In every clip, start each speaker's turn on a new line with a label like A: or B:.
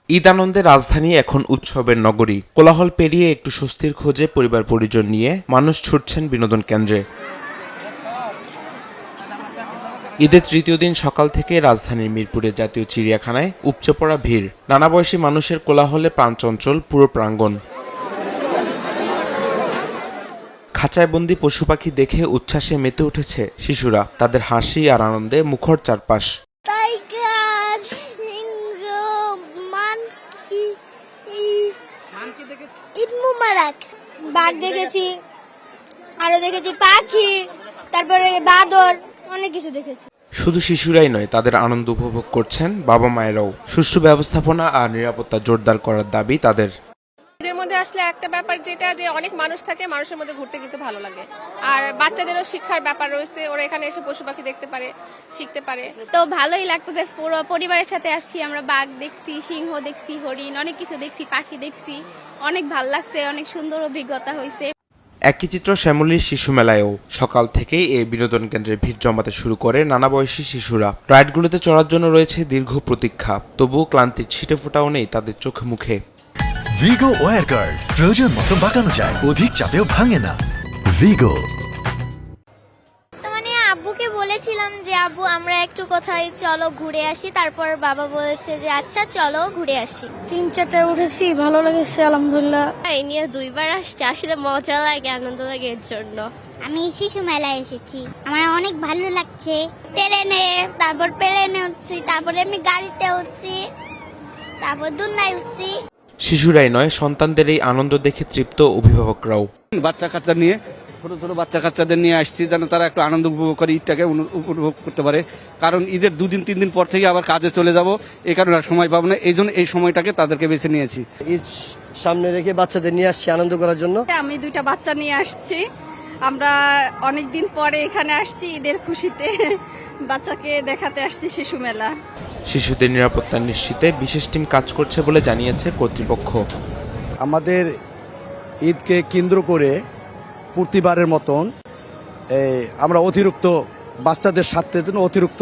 A: ঈদ আনন্দে রাজধানী এখন উৎসবের নগরী। কোলাহল পেরিয়ে একটু স্বস্তির খোঁজে পরিবার পরিজন নিয়ে মানুষ ছুটছেন বিনোদন কেন্দ্রে। ঈদের তৃতীয় দিন সকাল থেকে রাজধানীর মিরপুরের জাতীয় চিড়িয়াখানায় উপচে পড়া ভিড়। নানা বয়সী মানুষের কোলাহলে প্রাণচঞ্চল পুরো প্রাঙ্গণ। খাঁচায় বন্দি পশু পাখি দেখে উচ্ছ্বাসে মেতে উঠেছে শিশুরা। তাদের হাসি আর আনন্দে মুখর চারপাশ।
B: বাঘ দেখেছি, আরো দেখেছি পাখি, তারপরে বাদর, অনেক কিছু দেখেছি।
A: শুধু শিশুরাই নয়, তাদের আনন্দ উপভোগ করছেন বাবা মায়েরাও। সুষ্ঠু ব্যবস্থাপনা আর নিরাপত্তা জোরদার করার দাবি তাদের।
C: এদের মধ্যে আসলে একটা ব্যাপার যেটা যে অনেক মানুষ থাকে, মানুষের মধ্যে ঘুরতে কিন্তু ভালো লাগে। আর বাচ্চাদেরও শিক্ষার ব্যাপার রয়েছে, ওরা এখানে এসে পশু পাখি দেখতে পারে, শিখতে পারে।
D: তো ভালোই লাগতেছে, পুরো পরিবারের সাথে আসছি আমরা। বাঘ দেখছি, সিংহ দেখছি, হরিণ, অনেক কিছু দেখছি, পাখি দেখছি। অনেক ভালো লাগছে, অনেক সুন্দর অভিজ্ঞতা হয়েছে।
A: একই চিত্র শ্যামলীর শিশু মেলায়ও। সকাল থেকেই এই বিনোদন কেন্দ্রে ভিড় জমাতে শুরু করে নানা বয়সী শিশুরা। রাইডগুলোতে চড়ার জন্য রয়েছে দীর্ঘ প্রতীক্ষা, তবুও ক্লান্তির ছিটে ফোটাও নেই তাদের চোখে মুখে।
E: ভিগো ওয়্যার গার্ড প্রয়োজন মতো বাঁকানো যায়, অধিক চাপেও ভাঙে না। ভিগো।
B: মানে আব্বুকে বলেছিলাম যে আব্বু আমরা একটু কোথায় চলো ঘুরে আসি, তারপর বাবা বলেছে যে আচ্ছা চলো ঘুরে আসি।
F: 3-4টায় উঠেছি, ভালো লেগেছে আলহামদুলিল্লাহ।
D: এই নিয়ে 2বার আসছি, আসলে মজা লাগে, আনন্দ লাগে এর জন্য।
B: আমি শিশু মেলায় এসেছি, আমার অনেক ভালো লাগছে। ট্রেনে, তারপর প্লেনে উঠছি, তারপরে আমি গাড়িতে উঠছি, তারপর দুলনায় উঠছি।
A: শিশুরাই নয়, সন্তানদের এই আনন্দ দেখে তৃপ্ত অভিভাবকরাও।
G: বাচ্চা কাচ্চা নিয়ে, ছোট ছোট বাচ্চা কাচ্চাদের নিয়ে আসছি যেন তারা একটু আনন্দ উপভোগ করে, ঈদটাকে উপভোগ করতে পারে। কারণ ঈদের 2 দিন 3 দিন পর থেকে আবার কাজে চলে যাব, এই কারণে আর সময় পাবো না। এই জন্য এই সময়টাকে তাদেরকে বেছে নিয়েছি।
H: ঈদ সামনে রেখে বাচ্চাদের নিয়ে আসছি আনন্দ করার জন্য।
F: আমি 2টা বাচ্চা নিয়ে আসছি, আমরা অনেকদিন পরে এখানে আসছি ঈদের খুশিতে, বাচ্চাকে দেখাতে আসছি শিশু মেলা।
A: শিশুদের নিরাপত্তা নিশ্চিতে বিশেষ টিম কাজ করছে বলে জানিয়েছে কর্তৃপক্ষ।
I: আমাদের ঈদকে কেন্দ্র করে প্রতিবারের মতন আমরা অতিরিক্ত বাচ্চাদের স্বার্থের জন্য অতিরিক্ত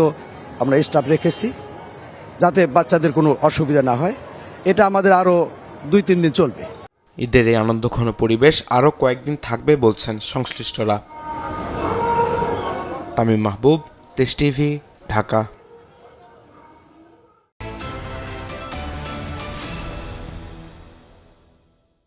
I: আমরা স্টাফ রেখেছি, যাতে বাচ্চাদের কোনো অসুবিধা না হয়। এটা আমাদের আরও 2-3 দিন চলবে।
A: ঈদের এই আনন্দঘন পরিবেশ আরও কয়েকদিন থাকবে বলছেন সংশ্লিষ্টরা। তামিম মাহবুব, দেশ টিভি, ঢাকা।